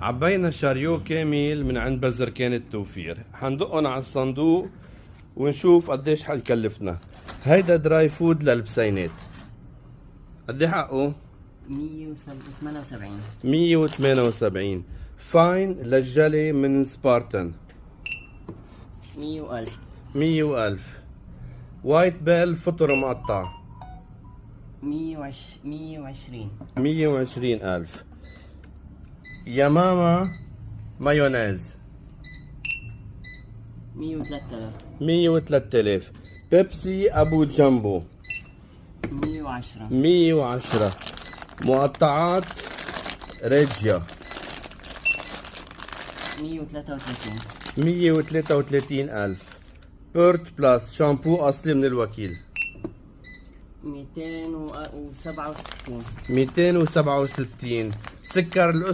عبينا شاريو كامل من عند بزركان التوفير، حندقهم على الصندوق ونشوف قديش حيكلفنا. هيدا دراي فود للبسينات، قدي حقه؟ 178. 178. فاين للجلي من سبارتن 100,000. 100,000. وايت بيل فطر مقطع 120. 120,000. يا ماما مايونيز 103,000. 103,000. بيبسي ابو جامبو 110. 110. مقطعات ريجيا 133. 133,000. بيرت بلاس شامبو اصلي من الوكيل 267. 267. سكر الأس